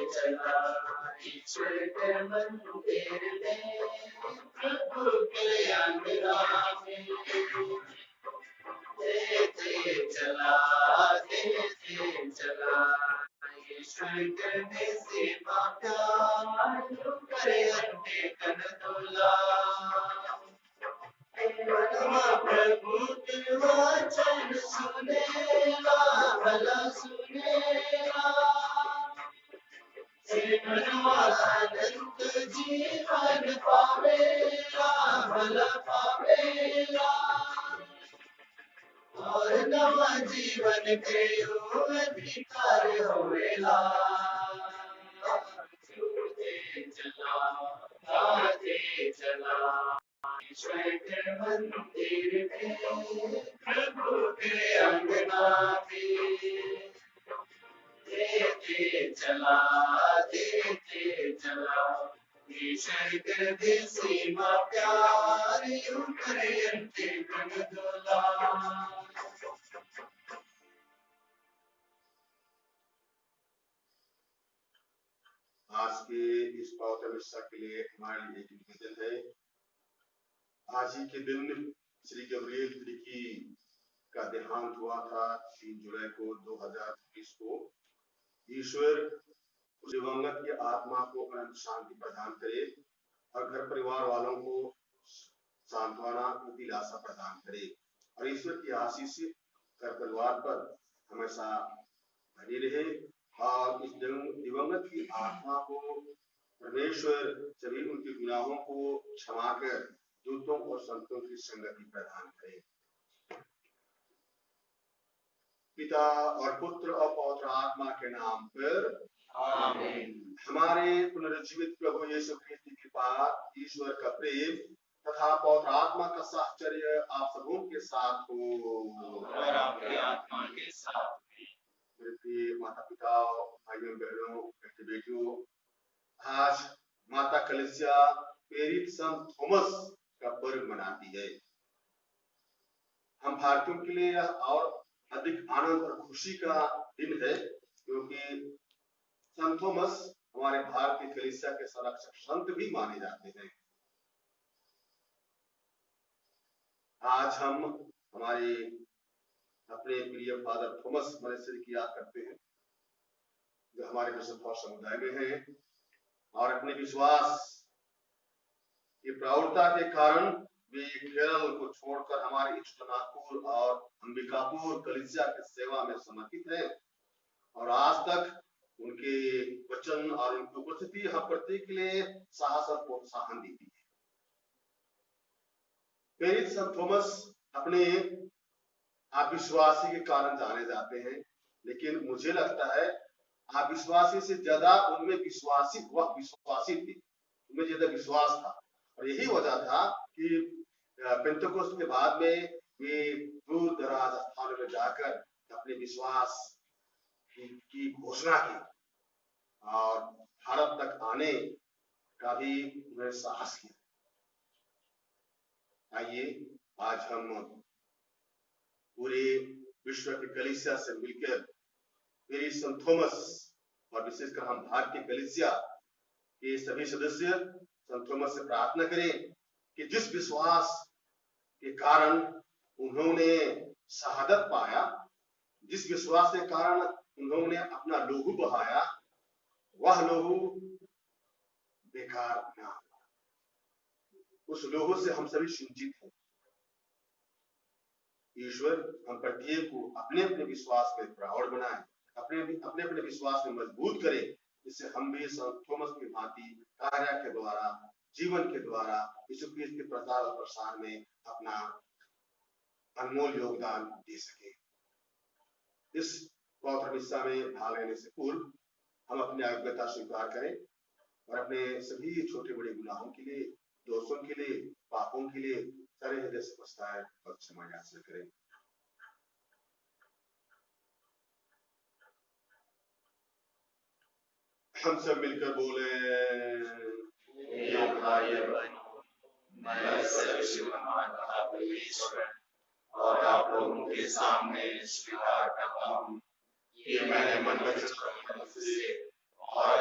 चला ईश्वर के मंदिर में प्रभु के अंगना में देते चला ईश्वर के सेवा प्यार करे अंडे कन तोला प्रभु के वचन सुनेला भला सुनेला अनंत जीवन पावेला भला पावेला और नवा जीवन के अधिकार होवेला चला ईश्वर के मंदिर में प्रभु के अंगना में देते चला ईश्वर के सीमा प्यार यूं करे अंते कन दोला। आज के इस पवित्र मिस्सा के लिए हमारे लिए एक निवेदन है। आज ही के दिन श्री गब्रिएल त्रिकी का देहांत हुआ था 3 जुलाई को 2020 को। ईश्वर उस दिवंगत की आत्मा को अनंत शांति प्रदान करे और घर परिवार वालों को सांत्वना दिलासा प्रदान करे और ईश्वर की आशीष घर परिवार पर हमेशा बनी रहे और इस दिवंगत की आत्मा को परमेश्वर सभी उनके गुनाहों को क्षमा कर दूतों और संतों की संगति प्रदान करे। पिता और पुत्र और पवित्र आत्मा के नाम पर आमीन। हमारे पुनरुज्जीवित प्रभु यीशु ख्रीस्त की कृपा, ईश्वर का प्रेम तथा पवित्र आत्मा का साहचर्य आप सबों के साथ हो और आपकी आत्मा के साथ भी। मेरे प्रिय माता पिता, भाइयों बहनों, बेटे बेटियों, आज माता कलीसिया प्रेरित संत थॉमस का पर्व मनाती है। हम भारतीयों के लिए और अधिक आनंद और खुशी का दिन है क्योंकि संत थॉमस हमारे भारतीय कलीसिया के संरक्षक संत भी माने जाते हैं। आज हम हमारे अपने प्रिय फादर थॉमस मनेसरी की याद करते हैं जो हमारे विश्व समुदाय में हैं और अपने विश्वास की प्रौढ़ता के कारण वे केरल को छोड़कर हमारे इष्टनाथपुर और अंबिकापुर कलीसिया की सेवा में समर्पित है और आज तक उनके वचन और उनकी उपस्थिति हम प्रत्येक के लिए साहस और प्रोत्साहन देती है। प्रेरित संत थॉमस अपने अविश्वासी के कारण जाने जाते हैं, लेकिन मुझे लगता है अविश्वासी से ज्यादा उनमें विश्वासी थे, उनमें ज्यादा विश्वास था और यही वजह था कि पेंटेकोस्ट के बाद में वे दूर दराज स्थानों में जाकर अपने विश्वास की घोषणा की और भारत तक आने का भी उन्होंने साहस किया। आइए आज हम पूरे विश्व के कलीसिया से मिलकर प्रेरित संत थॉमस और विशेषकर हम भारतीय कलीसिया के सभी सदस्य संत थॉमस से प्रार्थना करें कि जिस विश्वास के कारण उन्होंने शहादत पाया, जिस विश्वास के कारण उन्होंने अपना लहू बहाया, वह लहू बेकार ना हो। उस लहू से हम सभी सिंचित हैं। ईश्वर हम प्रत्येक को अपने अपने विश्वास में प्रौढ़ बनाए, अपने विश्वास में मजबूत करे, जिससे हम भी संत थॉमस की भांति कार्य के द्वारा, जीवन के द्वारा यीशु ख्रीस्त के प्रचार और प्रसार में अपना अनमोल योगदान दे सके। इस पवित्र मिस्सा में भाग लेने से पूर्व हम अपनी अज्ञता स्वीकार करें और अपने सभी छोटे बड़े गुनाहों के लिए, दोषों के लिए, पापों के लिए सारे हृदय से पछताए और क्षमा याचना करें। हम सब मिलकर बोले, भाई बहनों, मैं सर्वशक्तिमान परमेश्वर और आप लोगों के सामने स्वीकार करता हूँ कि मैंने मन वचन से और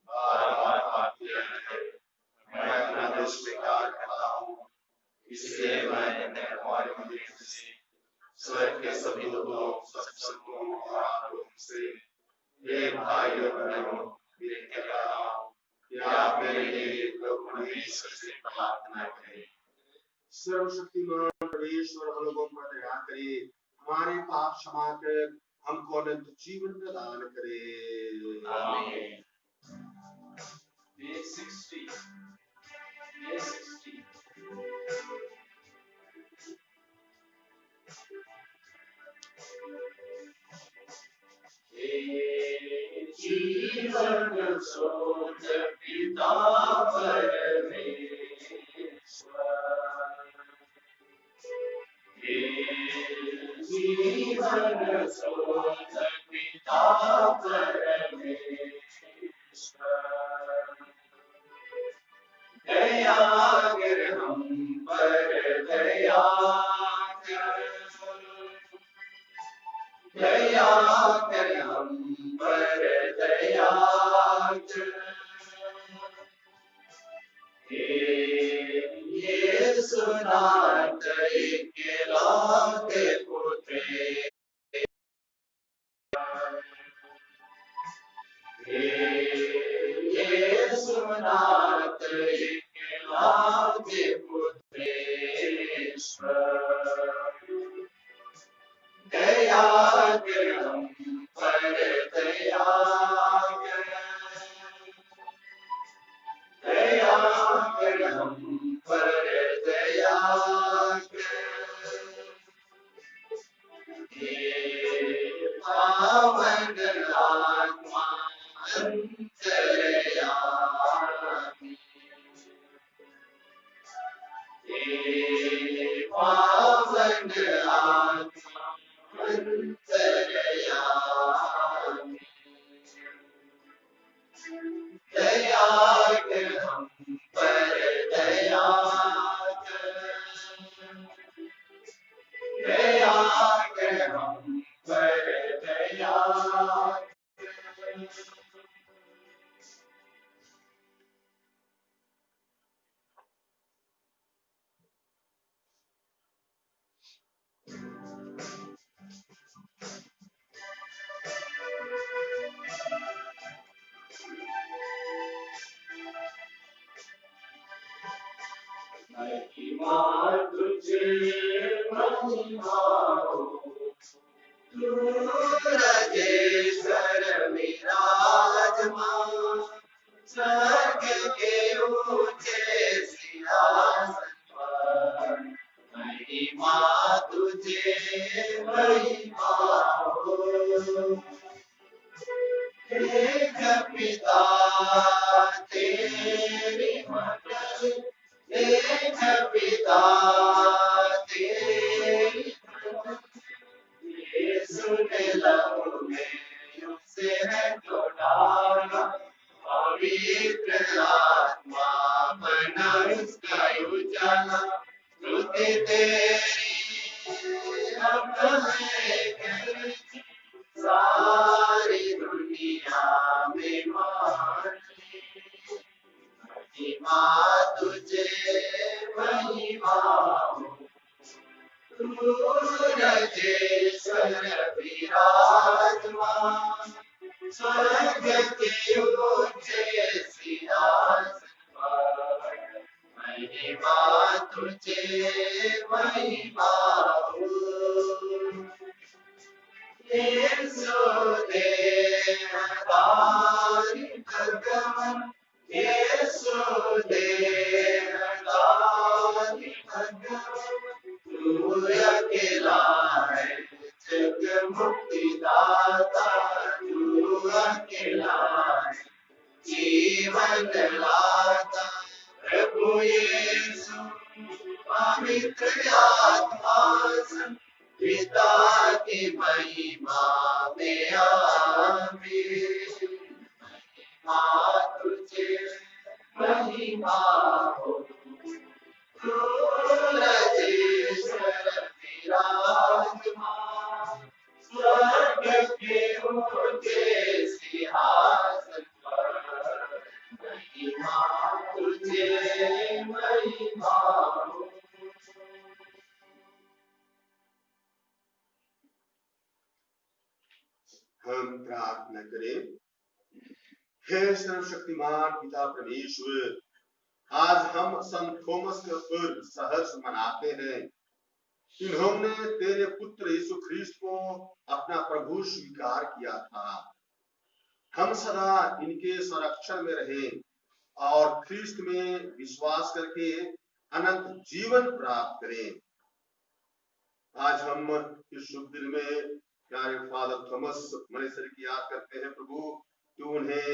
बार-बार पाप किया है। मैं अपना दोष स्वीकार करता हूँ, इसलिए मैं हमारे मंदिर से स्वर्ग के सभी दूतों, सत्संगों और आप लोगों से हे भाई और बहनों विनती करता हूँ कि आप मेरे लिए प्रभु परमेश्वर से प्रार्थना करें। सर्वशक्तिमान परमेश्वर हम लोगों पर दया करे, हमारे पाप क्षमा कर हमको अनंत जीवन प्रदान करे। आमीन। Day 60. Day 60. जीवन स्रोत पिता परमेश्वर, जीवन स्रोत पिता परमेश्वर, दया कर हम पर दया कर, दया कर हम पर दया कर। यीशु नाथ इकलौते पुत्र, यीशु नाथ इकलौते पुत्र ईश्वर, दया कर हम पर दया कर, दया कर हम पर दया कर। पावन आत्मा अंतर्यामी, पावन आत्मा अंतर्यामी, दया कर हम पर दया कर, दया कर हम पर दया कर। महिमा तुझे महिमा हो, तू राजेश्वर विराजमान, स्वर्ग के ऊंचे सिंहासन पर। महिमा तुझे महिमा हो, एक पिता तेरी मंडल, एक पिता तेरी यीशु ने लहू में उसे है जोड़ा, पवित्र आत्मा बना उसका उजाला, स्तुति तेरी अब है सारी दुनिया में मानी। महिमा तुझे महिमा हो, तू राजेश्वर विराजमान, स्वर्ग के ऊंचे सिंहासन पर। महिमा तुझे महिमा हो, यीशु देहधारी भगवान, यीशु देहधारी भगवान, तू अकेला है जग मुक्तिदाता, तू अकेला मंगलाता प्रभु यीशु पवित्र आत्मा संग पिता की महिमा में आमीन। महिमा तुझे महिमा हो राजेश्वर विराजमान स्वर्ग के ऊंचे सिंहासन पर महिमा तुझे महिमा हो। हम प्रार्थना करें। हे सर्वशक्तिमान पिता परमेश्वर, आज हम संत थॉमस के पर्व सहर्ष मनाते हैं। इन्होंने तेरे पुत्र यीशु ख्रीस्त को अपना प्रभु स्वीकार किया था। हम सदा इनके संरक्षण में रहें और ख्रीस्त में विश्वास करके अनंत जीवन प्राप्त करें। आज हम इस शुभ दिन में प्यारे फादर थॉमस मलेसर की याद करते हैं। प्रभु तू उन्हें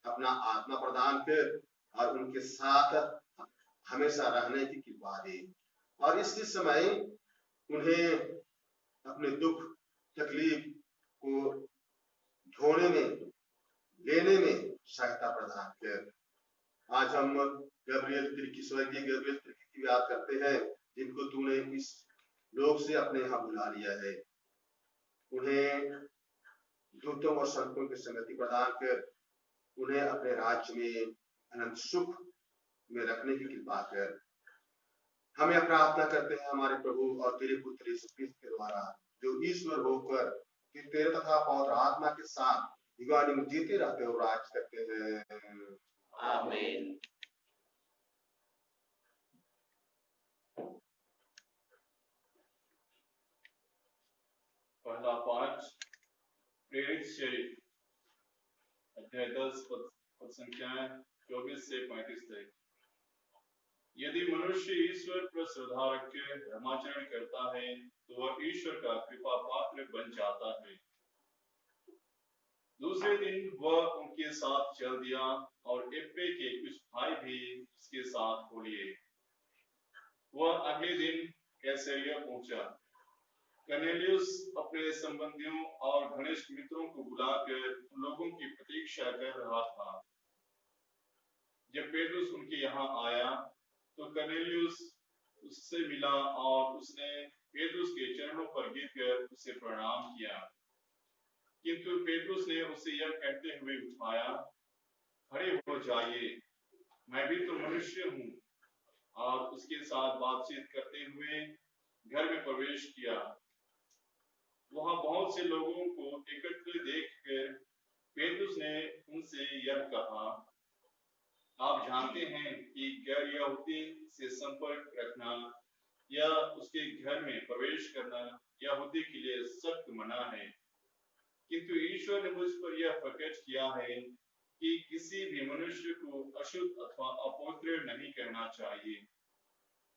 अपना आत्मा प्रदान कर और उनके साथ हमेशा रहने की कृपा दे और इस समय उन्हें अपने दुख तकलीफ को ढोने में लेने में सहायता प्रदान कर। आज हम गब्रियल तिर्की, स्वर्गीय गब्रियल तिर्की की याद करते हैं, जिनको तूने इस लोग से अपने यहाँ बुला लिया है। उन्हें दूतों और संतों की संगति प्रदान कर उन्हें अपने राज्य में अनंत सुख में रखने की कृपा कर। हम यह प्रार्थना करते हैं हमारे प्रभु और तेरे पुत्र यीशु ख्रीस्त के द्वारा, जो ईश्वर होकर कि तेरे तथा पवित्र आत्मा के साथ युगानुग में जीते रहते हो राज करते हैं। आमीन। पहला पाठ प्रेरित चरित्र अध्याय 10 पद संख्याएं 24 से 35 तक। यदि मनुष्य ईश्वर पर श्रद्धा रख के धर्माचरण करता है तो वह ईश्वर का कृपा पात्र बन जाता है। दूसरे दिन वह उनके साथ चल दिया और एप्पे के कुछ भाई भी उसके साथ हो लिए। वह अगले दिन कैसरिया पहुंचा। कर्नेलियुस अपने संबंधियों और घनिष्ठ मित्रों को बुलाकर उन लोगों की प्रतीक्षा कर रहा था। जब पेट्रुस उनके यहाँ आया तो कर्नेलियुस उससे मिला और उसने पेट्रुस के चरणों पर गिरकर उसे प्रणाम किया। किंतु पेट्रुस ने उसे यह कहते हुए उठाया, खड़े हो जाइए, मैं भी तो मनुष्य हूँ। और उसके साथ बातचीत करते हुए घर में प्रवेश किया। वहां बहुत से लोगों को एकत्र देखकर पेट्रुस ने उनसे यह कहा, आप जानते हैं कि गैर यहूदी से संपर्क रखना या उसके घर में प्रवेश करना यहूदी के लिए सख्त मना है। किंतु ईश्वर ने मुझ पर यह प्रकट किया है कि किसी भी मनुष्य को अशुद्ध अथवा अपवित्र नहीं करना चाहिए।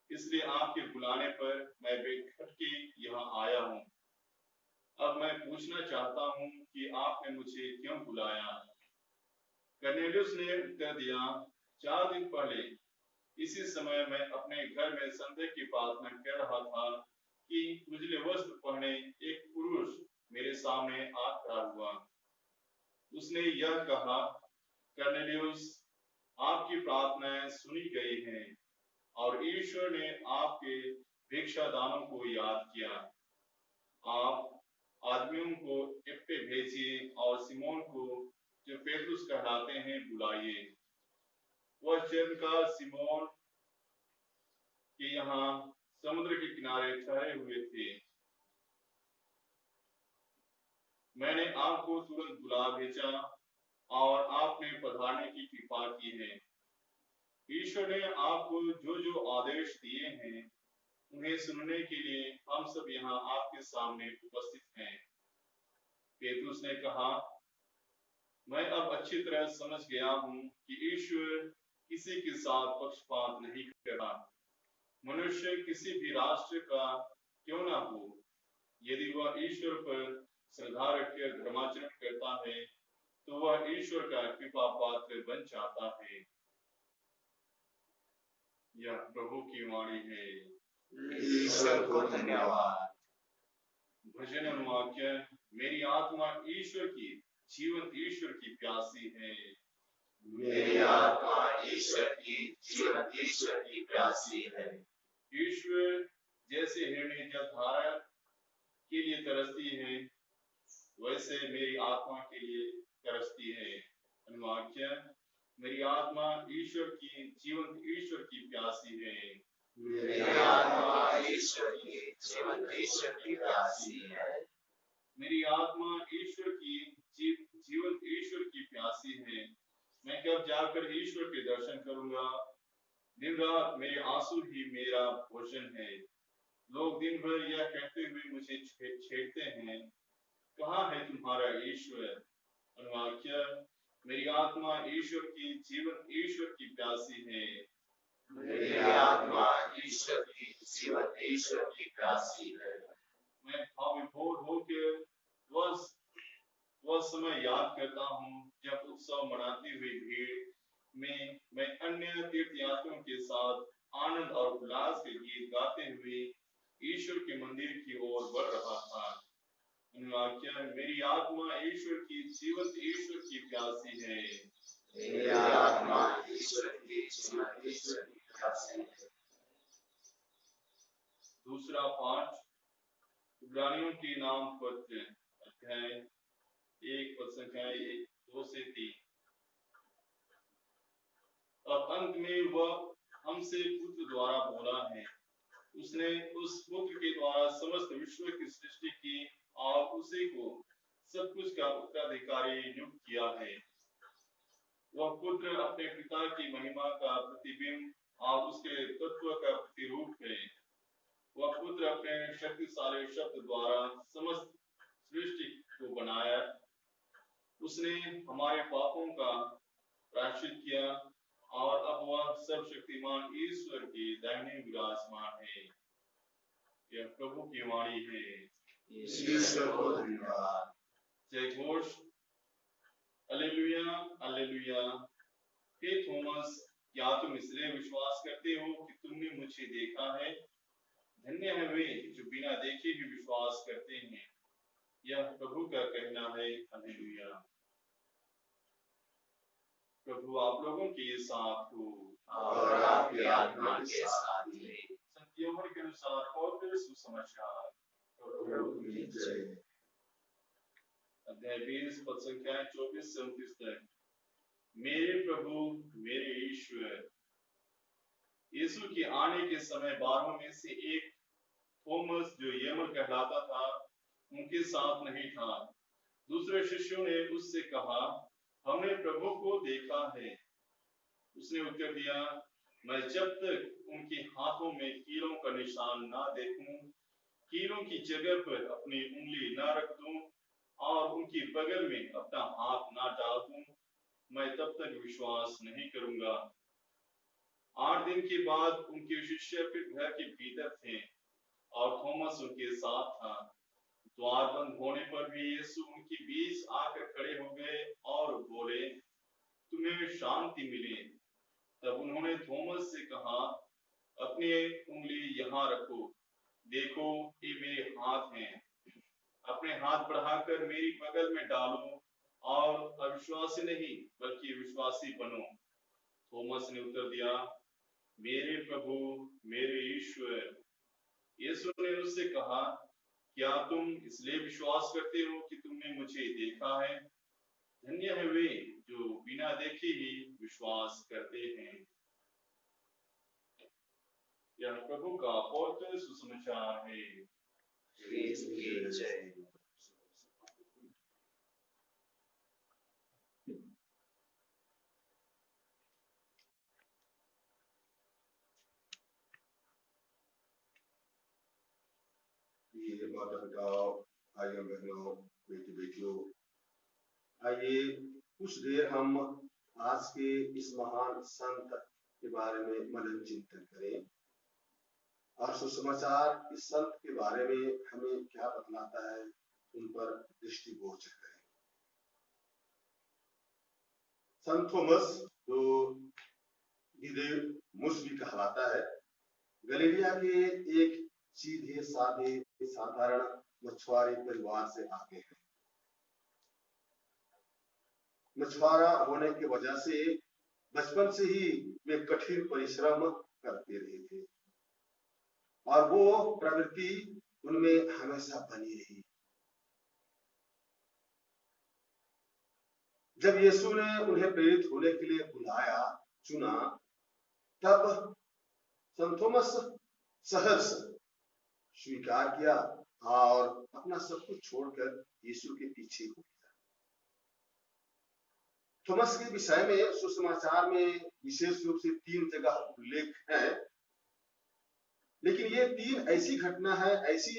इसलिए आपके बुलाने पर मैं बेखट के यहाँ आया हूँ। अब मैं पूछना चाहता हूँ कि आपने मुझे क्यों बुलाया? कर्नेलियुस ने उत्तर दिया, 4 दिन पहले इसी समय मैं अपने घर में संध्या की प्रार्थना कर रहा था कि उजले वस्त्र पहने एक पुरुष मेरे सामने आ खड़ा हुआ। उसने यह कहा, कर्नेलियुस, आपकी प्रार्थनाएं सुनी गई हैं और ईश्वर ने आपके भिक्षा दानों को याद किया। आप आदमियों को एप्पे भेजिए और सिमोन को, जो पेट्रुस कहलाते हैं, बुलाइए। वह चरणकार सिमोन के यहाँ समुद्र के किनारे ठहरे हुए थे। मैंने आपको तुरंत बुला भेजा और आपने पधारने की कृपा की है। ईश्वर ने आपको जो जो आदेश दिए हैं उन्हें सुनने के लिए हम सब यहाँ आपके सामने उपस्थित हैं। पेट्रुस ने कहा, मैं अब अच्छी तरह समझ गया हूँ कि ईश्वर किसी के साथ पक्षपात नहीं करता। मनुष्य किसी भी राष्ट्र का क्यों ना हो, यदि वह ईश्वर पर श्रद्धा रखकर धर्माचरण करता है तो वह ईश्वर का कृपा पात्र बन जाता है। यह प्रभु की वाणी है। ईश्वर को धन्यवाद। भजन और वाक्य। मेरी आत्मा ईश्वर की, जीवंत ईश्वर की प्यासी है। मेरी आत्मा ईश्वर की, जीवंत ईश्वर की प्यासी है। ईश्वर जैसे हिरणी जलधारा के लिए तरसती है, वैसे मेरी आत्मा के लिए तरसती है। वाक्य। मेरी आत्मा ईश्वर की, जीवंत ईश्वर की प्यासी है। मेरी आत्मा ईश्वर की, जीवंत ईश्वर की प्यासी है। मेरी आत्मा ईश्वर की, जीवंत ईश्वर की प्यासी है। मैं कब जाकर ईश्वर के दर्शन करूंगा? दिन रात मेरे आंसू ही मेरा भोजन है। लोग दिन भर यह कहते हुए मुझे छेड़ते हैं, कहाँ है तुम्हारा ईश्वर? अनुवाक्य। मेरी आत्मा ईश्वर की, जीवंत ईश्वर की प्यासी है। मेरी आत्मा ईश्वर की, जीवंत ईश्वर की प्यासी है। मैं भाव विभोर होकर वह समय याद करता हूँ जब उत्सव मनाती हुई भीड़ में मैं अन्य तीर्थयात्रियों के साथ आनंद और उल्लास के गीत गाते हुए ईश्वर के मंदिर की ओर बढ़ रहा था। वाक्य। मेरी आत्मा ईश्वर की, जीवंत ईश्वर की प्यासी है। मेरी आत्मा ईश्वर की, जीवंत ईश्वर की प्यासी है। दूसरा पाठ। इब्रानियों के नाम पत्र अध्याय 1 पद संख्या 2 से 3। अब अंत में वह हमसे पुत्र द्वारा बोला है। उसने उस पुत्र के द्वारा समस्त विश्व की सृष्टि की और उसी को सब कुछ का उत्तराधिकारी नियुक्त किया है। वह पुत्र अपने पिता की महिमा का प्रतिबिंब और उसके तत्व का प्रतिरूप है। वह पुत्र अपने शक्तिशाली शब्द द्वारा समस्त सृष्टि को बनाया। उसने हमारे पापों का प्रायश्चित किया और अब वह सर्वशक्तिमान ईश्वर के दाहिने विराजमान है। यह प्रभु की वाणी है। ईश्वर को धन्यवाद। जय घोष। Hallelujah, hallelujah. हे थॉमस, क्या तुम इसलिए विश्वास करते हो कि तुमने मुझे देखा है? धन्य है वे जो बिना देखे भी विश्वास करते हैं। यह प्रभु का कहना है। हालेलुया। प्रभु आप लोगों के साथ हो और आपकी आत्मा के साथ भी। संत यूहन्ना के अनुसार पवित्र सुसमाचार। प्रभु की जय। अध्याय 20 पद संख्या 24 से 29 तक। मेरे प्रभु, मेरे ईश्वर। यीशु के आने के समय 12 में से एक थॉमस, जो यमन कहलाता था, उनके साथ नहीं था। दूसरे शिष्यों ने उससे कहा, हमने प्रभु को देखा है। उसने उत्तर दिया, मैं जब तक उनके हाथों में कीलों का निशान ना देखूं, कीलों की जगह पर अपनी उंगली ना रख दूं और उनकी बगल में अपना हाथ ना डाल दूं, मैं तब तक विश्वास नहीं करूंगा। 8 दिन के बाद उनके शिष्य फिर घर के भीतर थे और थॉमस उनके साथ था। द्वार बंद होने पर भी यीशु उनके बीच आकर खड़े हो गए और बोले, तुम्हें शांति मिले। तब उन्होंने थॉमस से कहा, अपनी उंगली यहाँ रखो, देखो ये मेरे हाथ हैं। अपने हाथ बढ़ाकर मेरी बगल में डालो और अविश्वासी नहीं बल्कि विश्वासी बनो। थॉमस ने उत्तर दिया, मेरे प्रभु, मेरे ईश्वर। यीशु ने उससे कहा, क्या तुम इसलिए विश्वास करते हो कि तुमने मुझे देखा है? धन्य है वे जो बिना देखे ही विश्वास करते हैं। यह प्रभु का पवित्र सुसमाचार है। ख्रीस्त की जय। ये माता पिता, भाइयों बहनों, बेटी बेटियों, आइए कुछ देर हम आज के इस महान संत के बारे में मनन चिंतन करें और सुसमाचार इस संत के बारे में हमें क्या बतलाता है, उन पर दृष्टिगोचर करें। संत थॉमस, जो दिदुमुस भी कहलाता है, गलीलिया के एक सीधे साधे साधारण मछुआरे परिवार से आते हैं। मछुआरा होने की वजह से बचपन से ही वे कठिन परिश्रम करते रहे थे और वो प्रवृत्ति उनमें हमेशा बनी रही। जब यीशु ने उन्हें प्रेरित होने के लिए बुलाया, चुना, तब संत थॉमस सहर्ष स्वीकार किया और अपना सब कुछ छोड़कर यीशु के पीछे हो गया। थॉमस के विषय में सुसमाचार में विशेष रूप से 3 जगह उल्लेख है, लेकिन ये 3 ऐसी घटना है, ऐसी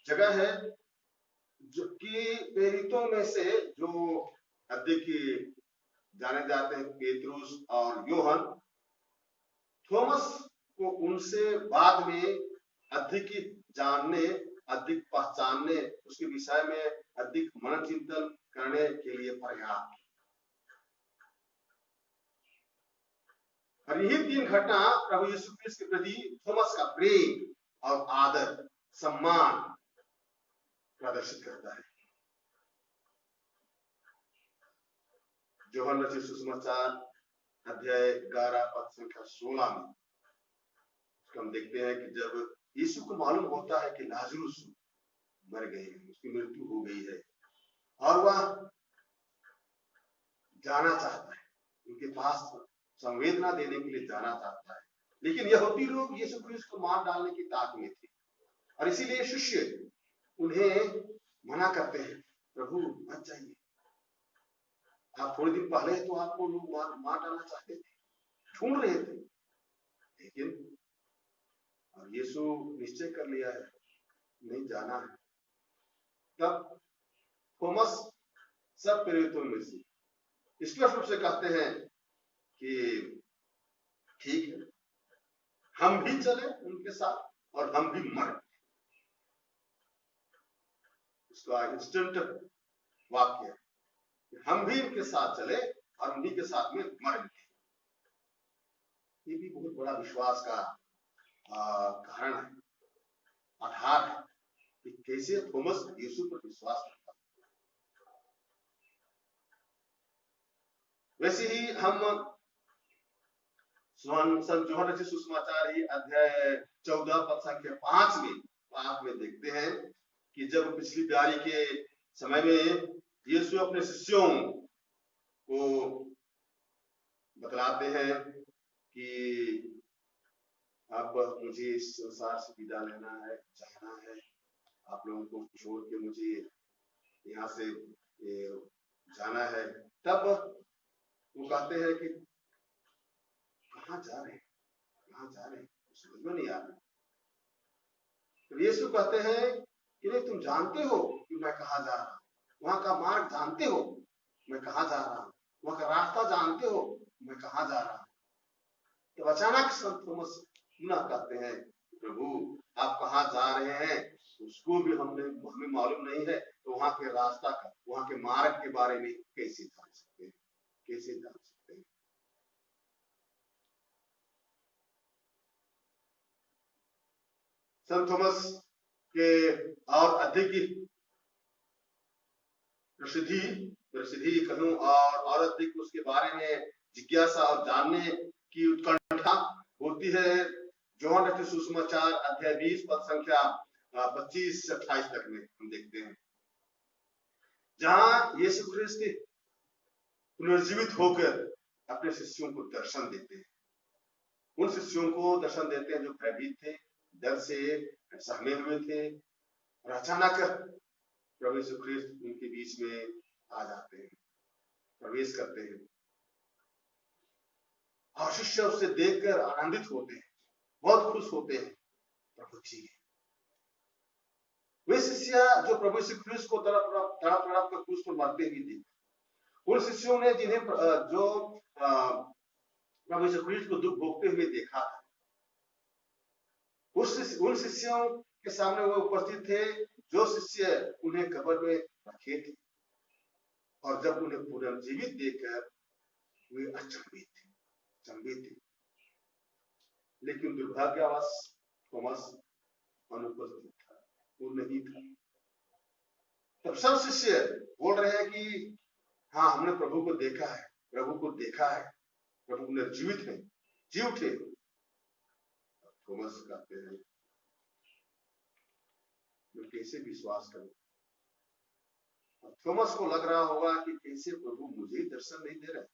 जगह है जो कि प्रेरितों में से जो अधिक जाने जाते हैं, पेतरुस और यूहन, थॉमस को उनसे बाद में अधिक जानने, अधिक पहचानने, उसके विषय में अधिक मनन चिंतन करने के लिए पर्याप्त। और यही 3 घटना प्रभु यीशु क्रिस्त के प्रति थॉमस का प्रेम और आदर, सम्मान प्रदर्शित करता है। यूहन्ना रचित सुसमाचार अध्याय 11 पद संख्या 16 में हम देखते हैं कि जब यीशु को मालूम होता है कि लाजरूस मर गए हैं, उसकी मृत्यु हो गई है और वह जाना चाहता है, उनके पास संवेदना देने के लिए जाना चाहता है, लेकिन यहूदी लोग यीशु क्रिस्त को मार डालने की ताक में थे और इसीलिए शिष्य उन्हें मना करते हैं, प्रभु मत जाइए, आप थोड़े दिन पहले तो आपको लोग मार डालना चाहते थे, ढूंढ रहे थे, लेकिन और यीशु निश्चय कर लिया है नहीं जाना है। तब थॉमस सब प्रेरितों में से स्पष्ट रूप से कहते हैं कि ठीक है, हम भी चले उनके साथ और हम भी मरे। इसका इंस्टेंट वाक्य, हम भी इनके साथ चले और उन्हीं के साथ में मरेंगे। ये भी बहुत बड़ा विश्वास का कारण है, आधार है कि कैसे थॉमस यीशु पर विश्वास करता है। वैसे ही हम संत यूहन्ना रचित सुसमाचार ही अध्याय 14 पद संख्या 5 में देखते हैं कि जब पिछली बारी के समय में यीशु अपने शिष्यों को बतलाते हैं कि अब मुझे इस संसार से विदा लेना है, जाना है, आप लोगों को छोड़ के मुझे यहाँ से जाना है। तब वो कहते हैं कि कहाँ जा रहे हैं, समझ में नहीं आ रहा। तो यीशु कहते हैं कि नहीं, तुम जानते हो कि मैं कहाँ जा रहा हूँ, वहां का मार्ग जानते हो मैं कहाँ जा रहा हूँ, वहां का रास्ता जानते हो मैं कहाँ जा रहा हूँ। तो अचानक संत थॉमस कहते हैं, प्रभु आप कहाँ जा रहे हैं, उसको भी हमें मालूम नहीं है, तो वहां के रास्ता का, वहां के मार्ग के बारे में कैसे जान सकते हैं, कैसे जान सकते हैं। संत थॉमस के और अधिक प्रसिद्धि कहूं और अधिक उसके बारे में जिज्ञासा और जानने की उत्कंठा होती है यूहन्ना रचित सुसमाचार अध्याय 20 पद संख्या 25 से 28 तक में हम देखते हैं, जहां यीशु क्रिस्त पुनर्जीवित होकर अपने शिष्यों को दर्शन देते हैं। उन शिष्यों को दर्शन देते हैं जो भयभीत थे, डर से सहमे हुए थे, और अचानक प्रभु यीशु क्रिस्त उनके बीच में आ जाते हैं, प्रवेश करते हैं और शिष्य उससे देखकर आनंदित होते हैं, बहुत खुश होते हैं। प्रभु जी, वे शिष्य जो प्रभु यीशु क्रिस्त को तड़प कर क्रूस पर मरते हुए देखे, उन शिष्यों ने जिन्हें जो प्रभु यीशु क्रिस्त को दुख भोगते हुए देखा था, उन शिष्यों के सामने वो उपस्थित थे जो शिष्य उन्हें कब्र में रखे थे और जब उन्हें पुनर्जीवित देखकर वे अचंभित थे। लेकिन दुर्भाग्यवश थॉमस अनुपस्थित था, वो नहीं था। तब सब शिष्य बोल रहे हैं कि हाँ, हमने प्रभु को देखा है, प्रभु निर्जीवित है, जी उठे। थॉमस कहते हैं मैं कैसे विश्वास करूं। थॉमस को लग रहा होगा कि कैसे प्रभु मुझे दर्शन नहीं दे रहे।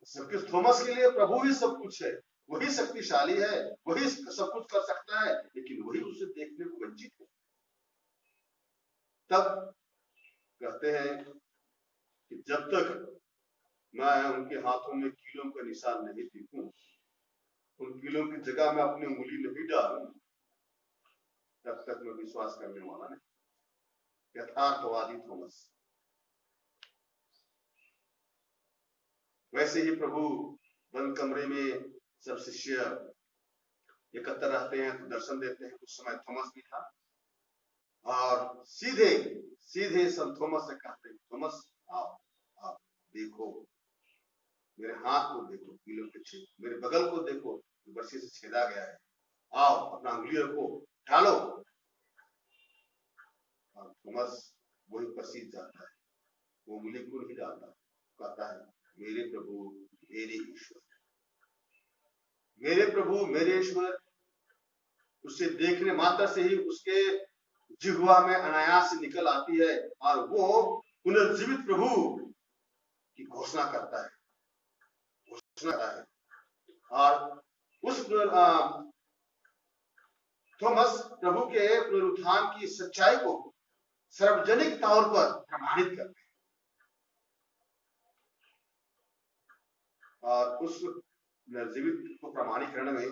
सबके थॉमस के लिए प्रभु ही सब कुछ है, वही शक्तिशाली है, वही सब कुछ कर सकता है, लेकिन वही उसे देखने को वंचित है। तब कहते हैं कि जब तक मैं उनके हाथों में कीलों का निशान नहीं देखूं, उन कीलों की जगह में अपनी उंगली नहीं डालूं, तब तक मैं विश्वास करने वाला नहीं। यथार्थवादी थॉमस। वैसे ही प्रभु बंद कमरे में सब शिष्य एकत्र रहते हैं तो दर्शन देते हैं। उस समय थॉमस भी था और सीधे संत थॉमस से कहते हैं, थॉमस आओ देखो, मेरे हाथ को देखो, कीलों के छेद, मेरे बगल को देखो, बरसी से छेदा गया है, आओ अपना उंगली रखो, ढालो। और थॉमस वही पसीज जाता है, वो उंगली को नहीं डालता, कहता है मेरे प्रभु मेरे ईश्वर, मेरे प्रभु मेरे ईश्वर। उसे देखने मात्र से ही उसके जिह्वा में अनायास से निकल आती है और वो पुनर्जीवित प्रभु की घोषणा करता है। और उस थॉमस प्रभु के पुनरुत्थान की सच्चाई को सार्वजनिक तौर पर प्रमाणित करते हैं और उस पुनर्जीवित को प्रमाणीकरण में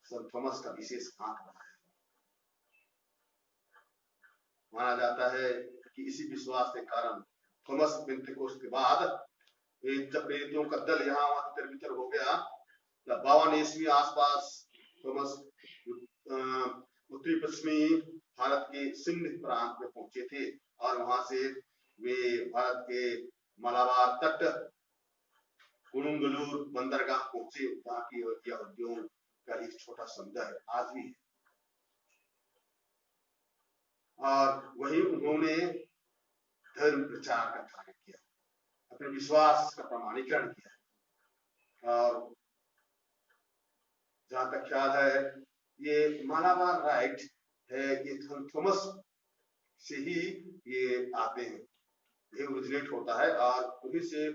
संत थॉमस का विशेष हाथ रहा है। माना जाता है कि इसी विश्वास के कारण थॉमस पेंटेकोस्ट के बाद जब प्रेरितों का दल यहाँ वहां तितर बितर हो गया, तब 52 ईस्वी आसपास थॉमस उत्तरी पश्चिमी भारत के सिंध प्रांत में पहुंचे थे और वहां से वे भारत के मलाबार तट कुरुंगलूर बंदरगाह पहुंचे, जहाँ की यहूदियों का एक छोटा समुदाय आज भी है। और वही उन्होंने धर्म प्रचार का कार्य किया, अपने विश्वास का प्रमाणीकरण किया। और जहां तक ख्याल है ये मालाबार राइट है, ये थॉमस से ही ये आते हैं, ये ओरिजिनेट होता है और उन्हीं से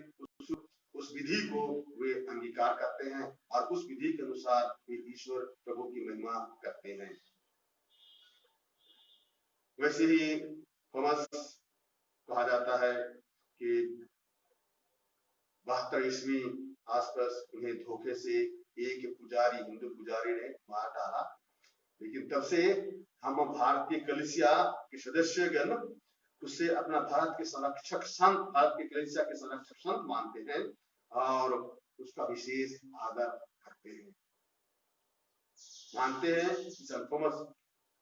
उस विधि को वे अंगीकार करते हैं और उस विधि के अनुसार वे ईश्वर प्रभु की महिमा करते हैं। वैसे ही थॉमस कहा जाता है कि 72 ईस्वी आसपास उन्हें धोखे से एक पुजारी, हिंदू पुजारी ने मार डाला। लेकिन तब से हम भारतीय कलीसिया के सदस्यगण उससे अपना भारत के संरक्षक संत, भारत के कलीसिया के संरक्षक संत मानते हैं और उसका विशेष आदर करते हैं। मानते हैं संत थॉमस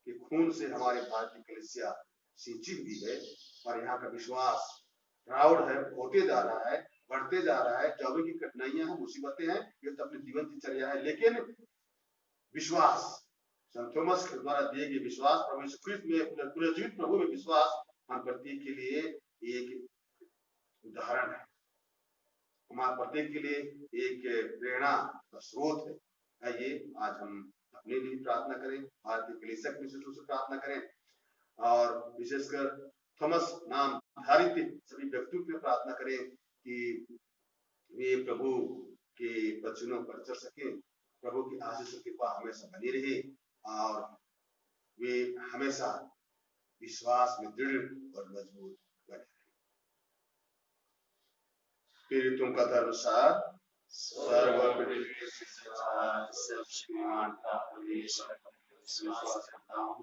के खून से हमारे भारतीय कलीसिया सिंची हुई है और यहाँ का विश्वास प्राउड है, होते जा रहा है, बढ़ते जा रहा है। जो भी की कठिनाइयां हैं, मुसीबतें हैं, ये तो अपनी जीवन दिनचर्या है, लेकिन विश्वास संत थॉमस के द्वारा दिए गए विश्वास, प्रभु यीशु ख्रीस्त में पुनर्जीवित प्रभु में विश्वास हम प्रत्येक के लिए एक उदाहरण है, हमारे प्रत्येक के लिए एक प्रेरणा का स्रोत है। आइए आज हम अपने लिए प्रार्थना करें, भारतीय कलीसिया की विशेष रूप से प्रार्थना करें और विशेषकर थॉमस नाम धारित सभी व्यक्तियों के प्रार्थना करें कि वे प्रभु के वचनों पर चल सके, प्रभु की आशीष की कृपा हमेशा बनी रहे और वे हमेशा विश्वास में दृढ़ और मजबूत बने रहे। प्रेरितों का धर्मसार सर्वशक्तिमान का विश्वास करता हूँ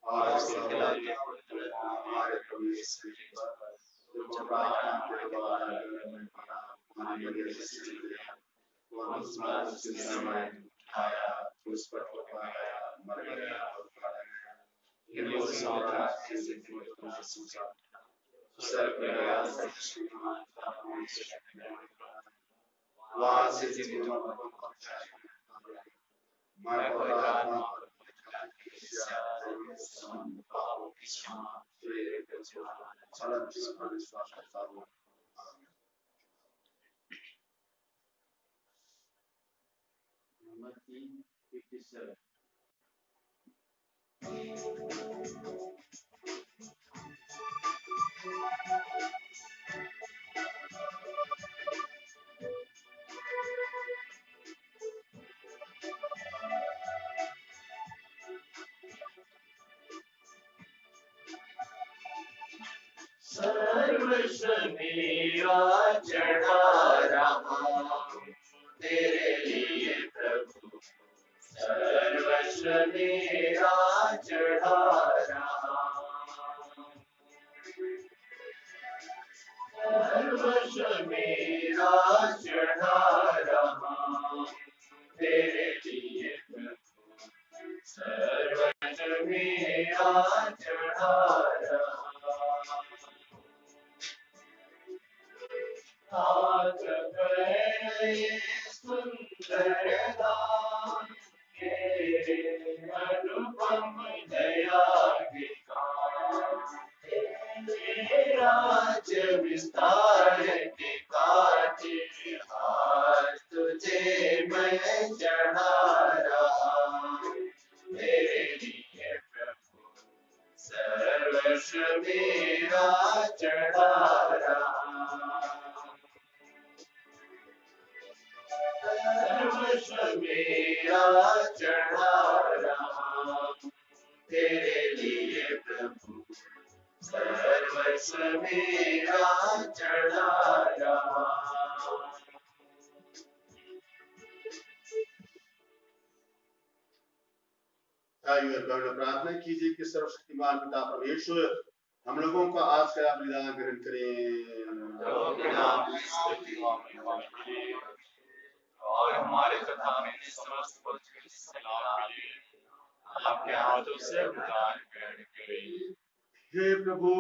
और उसके खिलाफ हमारे प्रभु यीशु जो प्रार्थना के द्वारा वो उस बात से समय आया, उस पर पकाया, मर गया और मारा गया, लेकिन वो सारा चीज़ को सोचा स्वर्ग में गया, वहाँ से जीवितों को पहुँचाया। मैं पवित्र आत्मा और पापों की क्षमा, तेरे सारा जीवन पर विश्वास करता हूँ। Matthew 57. सर्वस्व मेरा चढ़ा रहा तेरे लिए प्रभु, सर्वस्व मेरा चढ़ा रहा, सर्वस्व मेरा चढ़ा रहा तेरे लिए प्रभु, सर्वस्व मेरा चढ़ा रहा। हाथ पहले सुंदर दान के अनुपम दया के काम, तेरे राज्य विस्तार के खातिर आज तुझे मैं चढ़ा रहा तेरे लिए प्रभु, सर्वस्व मेरा चढ़ा रहा, सर्वस्व मेरा चढ़ा रहा तेरे लिए प्रभु, सर्वस्व मेरा चढ़ा रहा। आइए प्रार्थना कीजिए कि सर्वशक्तिमान पिता परमेश्वर हम लोगों का आज का बलिदान ग्रहण करें और हमारे कथा में समस्त आपके हाथों से बलिदान ग्रहण करें। हे प्रभु,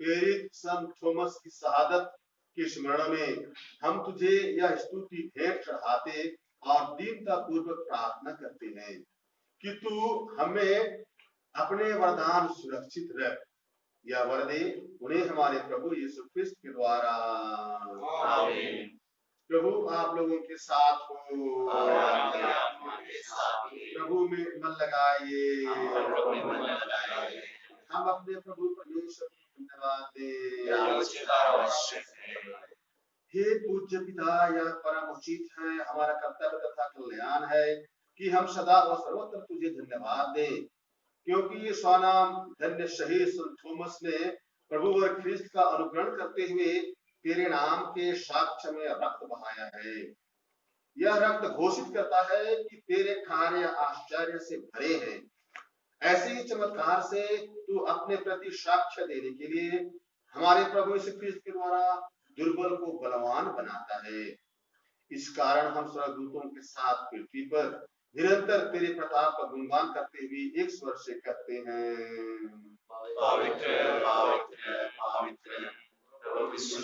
प्रेरित संत थॉमस की शहादत के स्मरण में हम तुझे यह स्तुति भेंट चढ़ाते और दीनता पूर्वक प्रार्थना करते हैं कि तू हमें अपने वरदान सुरक्षित रख। यह वर दे उन्हें हमारे प्रभु यीशु क्रिस्त के द्वारा। आमीन। प्रभु आप लोगों के साथ हो, प्रभु में मन लगाइए। हम अपने प्रभु परमेश्वर को धन्यवाद दें। हे पूज्य पिता, यह परम उचित है, हमारा कर्तव्य तथा कल्याण है कि हम सदा और सर्वत्र तुझे धन्यवाद दें, क्योंकि ये स्वनाम धन्य शहीद संत थॉमस ने प्रभु और ख्रिस्त का अनुकरण करते हुए तेरे नाम के साक्ष्य में रक्त बहाया है। यह रक्त घोषित करता है कि तेरे कार्य आश्चर्य से भरे हैं। ऐसे ही चमत्कार से तू अपने प्रति साक्ष्य देने के लिए हमारे प्रभु यीशु ख्रिस्त के द्वारा दुर्बल को बलवान बनाता है। इस कारण हम स्वर्गदूतों के साथ पृथ्वी पर निरंतर तेरे प्रताप का गुणगान करते हुए एक स्वर से कहते हैं, पवित्र पवित्र पवित्र प्रभु विश्व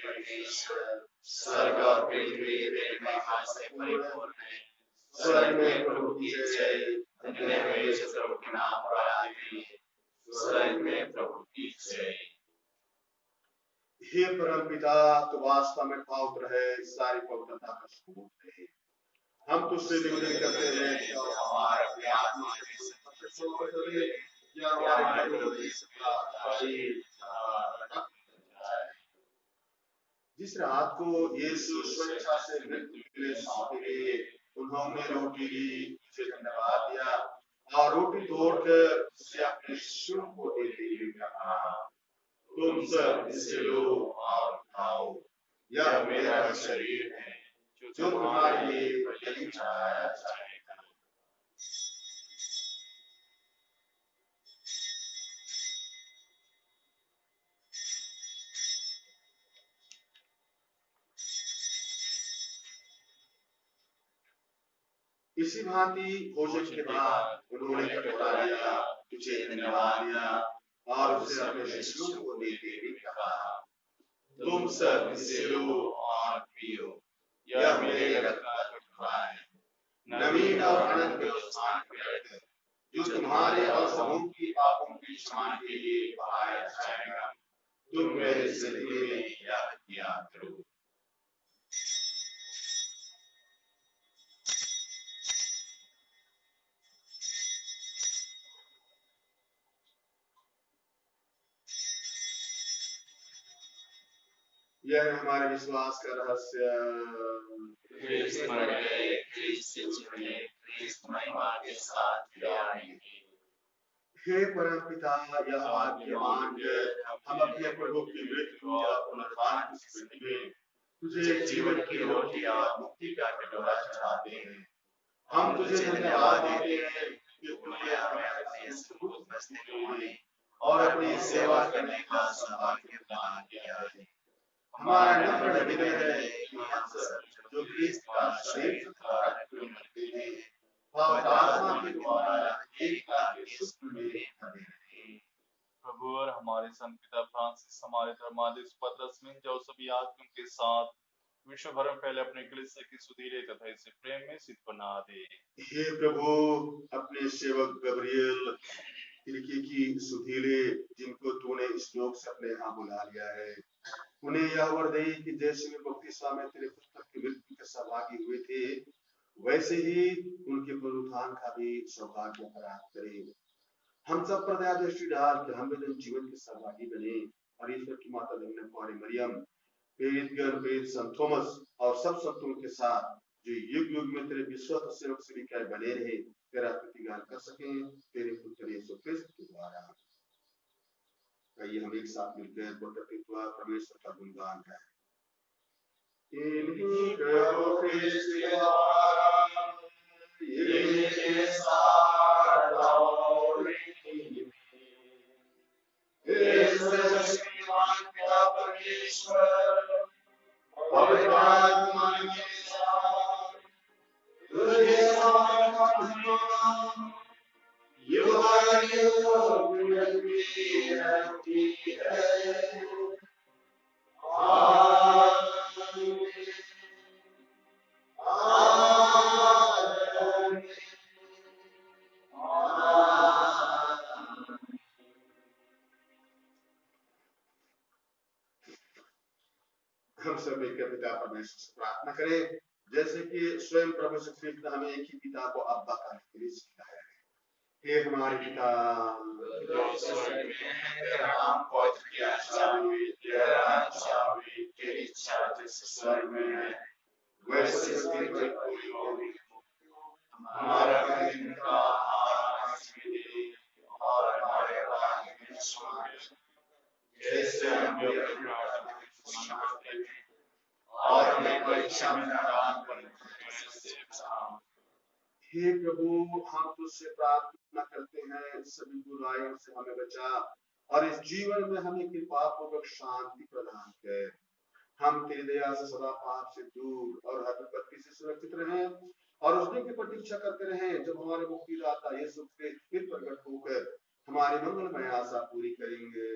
परमेश्वर, स्वर्ग और पृथ्वी तेरे महिमा से परिपूर्ण है। स्वर्ग में प्रभु की जय, धन्य है जो प्रभु के नाम पर आते हैं। स्वर्ग में प्रभु की जय। हे परम पिता, तो वास्तव में पवित्र है, सारी पवित्रता का सबूत है। हम तुझसे निवेदन करते हैं कि हमारा प्यार जिस रात को यीशु स्वेच्छा से मृत्यु के लिए सौंपे, उन्होंने रोटी ली, तुझे धन्यवाद दिया और रोटी तोड़कर उसे अपने शिष्यों को देते हुए कहा, तुम सब इससे लो और खाओ, यह मेरा शरीर है जो तुम्हारे लिए बलि चढ़ाया जाएगा। इसी भांति भोजन के बाद उन्होंने कटोरा लिया, तुझे धन्यवाद दिया और उसे अपने शिष्यों को देते हुए कहा, कहा, तुम सब इसे लो और पियो, यह मेरे रक्त का टुकड़ा है, नवीन और अनंत स्थान का रक्त, जो तुम्हारे और सबों की पापों की क्षमा के लिए बहाया जाएगा। तुम मेरे जिंदगी में यह किया करो। यह है हमारे विश्वास का रहस्य। ख्रिस्त मर गए, ख्रिस्त से जुड़े, ख्रिस्त महिमा के साथ फिर आएंगे। हे परम पिता, यह आज्ञा मानकर हम अपने प्रभु की मृत्यु और पुनरुत्थान की स्मृति में तुझे जीवन की रोटी और मुक्ति का कटोरा चढ़ाते हैं। हम तुझे धन्यवाद देते हैं कि तूने हमें अपने सबूत बसने होने और अपनी सेवा करने का सौभाग्य प्रदान किया है। हमारा नम्र निवेदन है कि हम सब जो ख्रिस्त का शरीर तथा रक्त में मरते हैं, पवित्र आत्मा के द्वारा एकता के सुख में बने रहें। प्रभु और हमारे संत पिता फ्रांसिस, हमारे धर्माध्यक्ष पतरस मिंज और सभी आत्मियों के साथ विश्व भर में फैले अपने कलीसिया की सुधीरे तथा इसे प्रेम में सिद्ध बना दे। हे प्रभु, अपने सेवक गब्रियल तिरके की सुधीले, जिनको तूने इस लोक से अपने यहाँ बुला लिया है, उन्हें यह वर दे कि जैसे वे बपतिस्मा में तेरे पुत्र की मृत्यु के सहभागी हुए थे, वैसे ही उनके पुनरुत्थान का भी सौभाग्य प्राप्त करे। हम सब पर दया दृष्टि डाल कि हम भी जीवन के सहभागी बने और ईश्वर की माता धन्य कुमारी मरियम, प्रेरितगण, संत थॉमस और सब संतों के साथ जो युग युग में तेरे विश्वस्त सेवक सेविकाएं बने रहे, तेरा स्तुतिगान कर सकें तेरे पुत्र यीशु ख्रिस्त के द्वारा। आइए हम एक साथ मिलकर प्रकृतित्व परमेश्वर का गुणगान गाएं। इन्हीं प्रभु ख्रिस्त के द्वारा इनके साथ और इस शक्तिमान पिता परमेश्वर पवित्र आत्मा के साथ तुझे समर्पण युगायुग मिलती रहती है। आमीन। आमीन। हम सब मिलकर पिता परमेश्वर से प्रार्थना करें, जैसे कि स्वयं प्रभु यीशु ख्रिस्त ने हमें एक ही पिता को अब्बा कहने के लिए सिखाया है। हे हमारे पिता, जो स्वर्ग में है, तेरा नाम पवित्र किया जाए, तेरा राज्य आवे, तेरी इच्छा जैसे स्वर्ग में है वैसे पृथ्वी पर पूरी होगी। हमारा प्रतिदिन का आहार आज हमें दे और हमारे अपराध हमें क्षमा कर, जैसे हम भी अपने अपराधियों को क्षमा करते हैं, और हमें परीक्षा में न डाल परंतु से बचाओ। हे प्रभु, हम तुझसे प्रार्थना करते हैं, सभी बुराइयों से हमें बचा और इस जीवन में हमें कृपा पूर्वक शांति प्रदान कर। हम तेरी दया से सदा पाप से दूर और हर विपत्ति से सुरक्षित रहें और उस दिन की प्रतीक्षा करते रहें जब हमारे मुक्तिदाता यीशु ख्रिस्त फिर प्रकट होकर हमारी मंगलमय आशा पूरी करेंगे।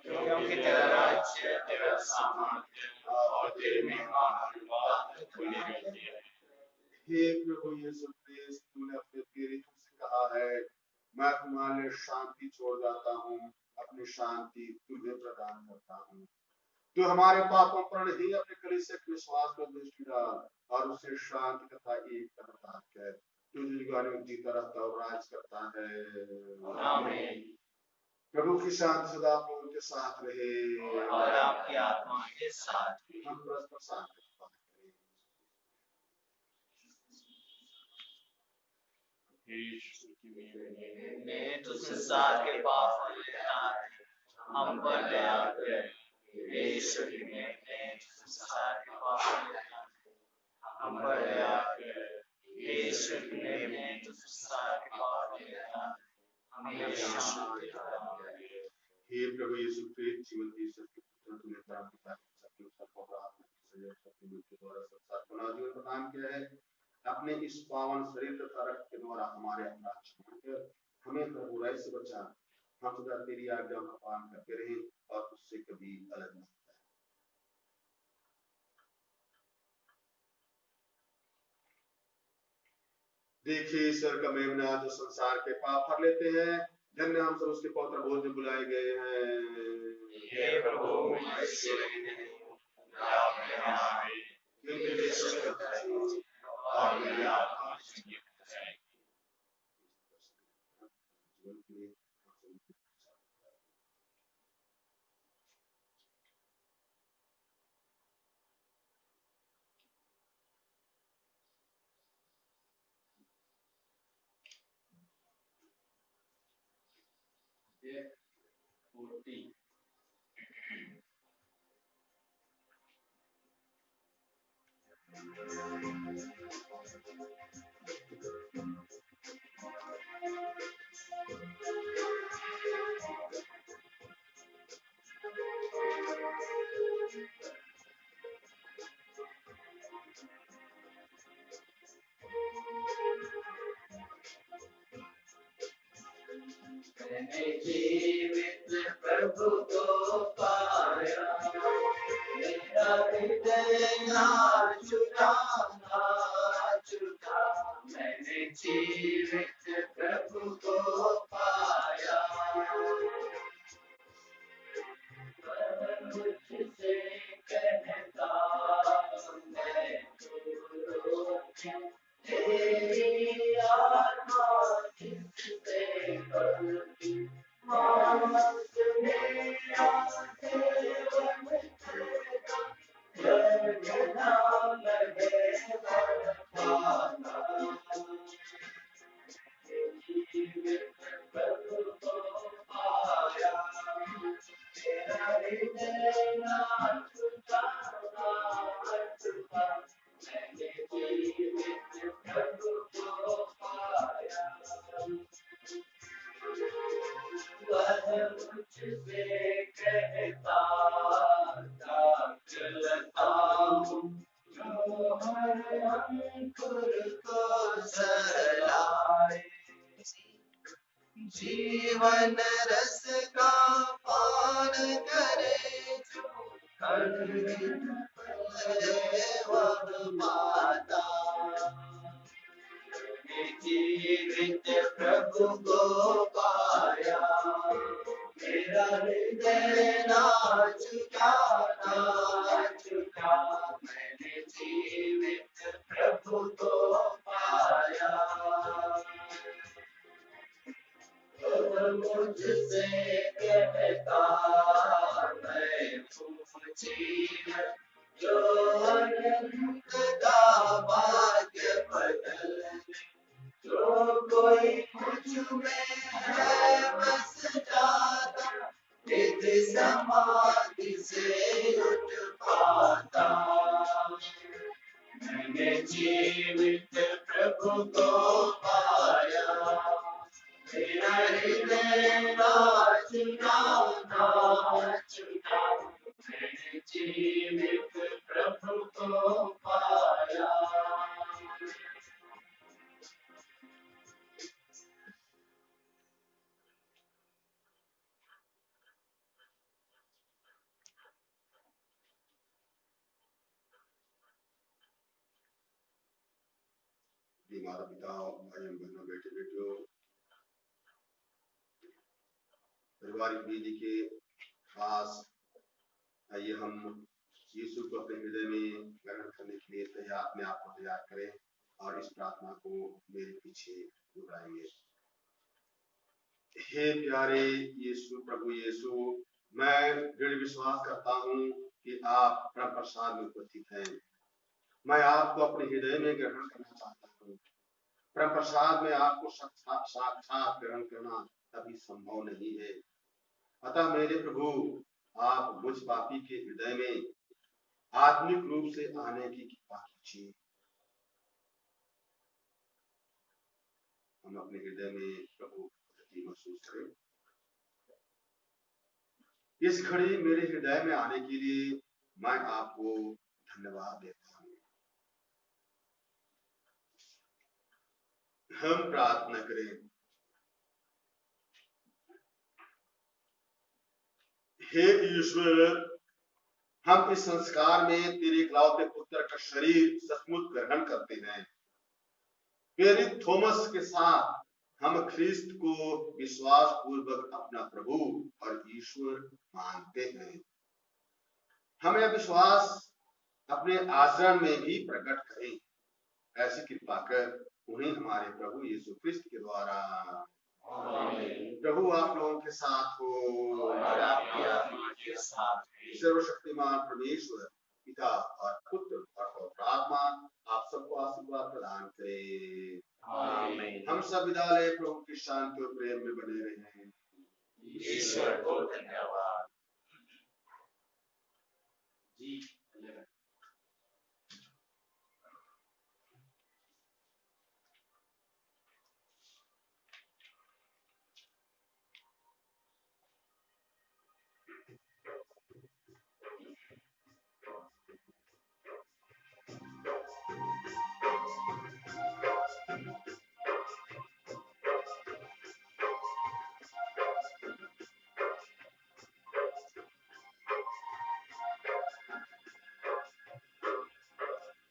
क्योंकि तेरा राज्य, तेरा सामर्थ्य और तेरी महिमा हर बात तक बनी रहती है। हे प्रभु यीशु ख्रिस्त, तूने अपने प्रेरितों से कहा है, मैं तुम्हारे लिए शांति छोड़ जाता हूँ, अपनी शांति तुम्हें प्रदान करता हूँ। तो हमारे पापों पर नहीं, अपने कलीसिया के विश्वास पर दृष्टि डाल और उसे शांति तथा एकता प्रदान कर। तू युगानुयुग में जीता रहता और राज करता है। आमीन। प्रभु की शांति सदा आप लोगों के साथ रहे और आपकी आत्मा के साथ भी। हम परस्पर शांति का पालन करें। मैं तुझसे साथ के पाप लेता है, हम पर दया कर। यीशु की मैं तुझसे साथ के पाप लेता है, हम पर दया कर। यीशु की मैं तुझसे साथ के पाप लेता है, हमें शांति प्रदान कर। हे प्रभु यीशु ख्रिस्त, जीवन की सत्य पुत्र, तूने परम पिता की सत्य पवित्र आत्मा की सहयोग शक्ति मिलकर द्वारा संसार को नया जीवन प्रदान किया है। अपने इस पावन शरीर तथा रक्त के द्वारा हमारे अपराध क्षमा कर हमें हर बुराई से बचा, हम सदा तेरी आज्ञा का पालन करते रहें और उससे कभी अलग न। देखिए ईश्वर का मेमना जो संसार के पाप भर लेते हैं, धन्य हम सब उसके पवित्र भोज में बुलाए गए हैं। हे प्रभु मैंने जीवित प्रभु को पाया, मेरा हृदय नाच उठा, मैंने जीवित प्रभु को पाया। वह मुझसे कहता मैं तेरी आत्मा जिससे बलती मांस मेरा सेवन करता, लगना लगे बरपाना। जीवित प्रभु को पाया, मेरा हृदय नाच उठा, मैंने जीवित प्रभु को पाया। वह मुझसे कहता चलता हूँ, जो हर अंकुर को सहलाए, जीवन रस का पान करे जो हर दिन वह पाता। जीवित प्रभु को पाया, मेरा हृदय नाच उठा, मैंने जीवित प्रभु को पाया। मुझसे कहता मैं हूँ जीवन, जो अनंत का भाग्य बदल, जो कोई मुझ में है बस जाता, निज समाधि से उठ पाता। मैंने जीवित प्रभु को पाया, मेरा हृदय नाच उठा, मैंने जीवित प्रभु को पाया। माता पिता, भाई बहनों, बेटे बेटियों, पारिवारिक विधि के पास आइए हम यीशु को अपने हृदय में ग्रहण करने के लिए तैयार, अपने आप को तैयार करें और इस प्रार्थना को मेरे पीछे दोहराएंगे। हे प्यारे यीशु, प्रभु यीशु, मैं दृढ़ विश्वास करता हूँ कि आप परम प्रसाद में उपस्थित हैं। मैं आपको अपने हृदय में ग्रहण करना चाहता हूँ। परम प्रसाद में आपको साक्षात ग्रहण करना कभी संभव नहीं है। अतः मेरे प्रभु, आप मुझ पापी के हृदय में आत्मिक रूप से आने की कृपा कीजिए। हम अपने हृदय में प्रभु की महसूस करें। इस घड़ी मेरे हृदय में आने के लिए मैं आपको धन्यवाद देता हूँ। हम प्रार्थना करें। हे ईश्वर, हम इस संस्कार में तेरे इकलौते पुत्र का शरीर सचमुच ग्रहण करते हैं। प्रेरित थॉमस के साथ हम ख्रिस्त को विश्वास पूर्वक अपना प्रभु और ईश्वर मानते हैं। हमें विश्वास अपने आचरण में भी प्रकट करें। ऐसी कृपा कर उन्हें हमारे प्रभु यीशु ख्रिस्त के द्वारा। प्रभु आप लोगों के साथ हो और आपके आत्मा के साथ भी। सर्वशक्तिमान परमेश्वर पिता और पुत्र और पवित्र आत्मा आप सबको आशीर्वाद प्रदान करे। आमीन। हम सब विदा ले, प्रभु की शांति और प्रेम में बने रहें। ईश्वर को धन्यवाद। जी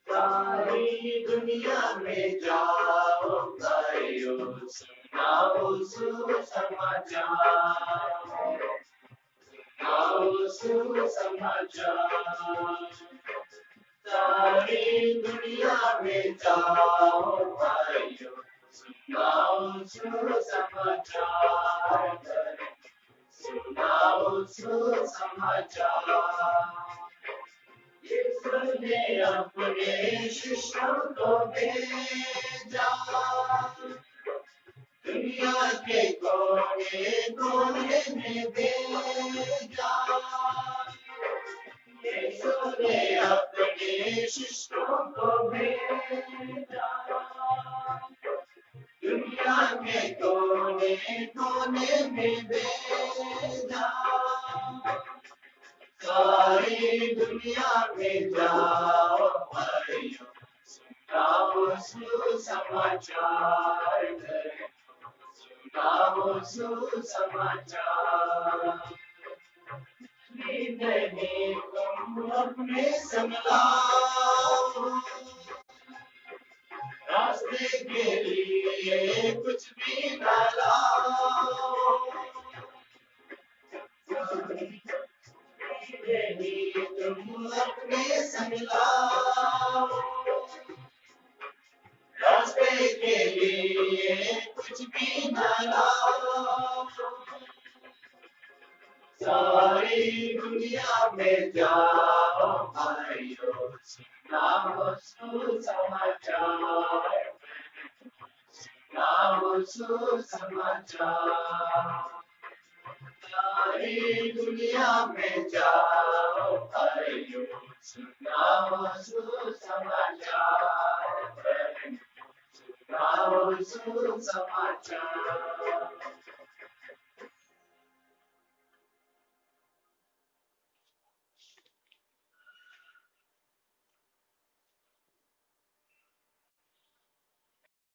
सारी दुनिया में जाओ भाइयों, सुनाओ सुसमाचार, सुनाओ सुसमाचार। सारी दुनिया में जाओ भाइयों, सुनाओ सुसमाचार, सुनाओ सुसमाचार। यीशु ने अपने शिष्यों को भेजा, दुनिया के कोने कोने में भेजा। यीशु ने अपने शिष्यों को भेजा, दुनिया के कोने कोने में भेजा। सारी दुनिया में जाओ भाइयों, सुनाओ सुसमाचार, सुनाओ सुसमाचार। नहीं तुम अपने संगलाओ, रास्ते के लिए कुछ भी न लाओ। तुम अपने संग लाओ, रास्ते के लिए कुछ भी न लाओ। सारी दुनिया में जाओ भाइयों, सुनाओ सुसमाचार, सुनाओ सुसमाचार। सारी दुनिया में जाओ भाइयों, सुनाओ सुसमाचार, सुनाओ सुसमाचार।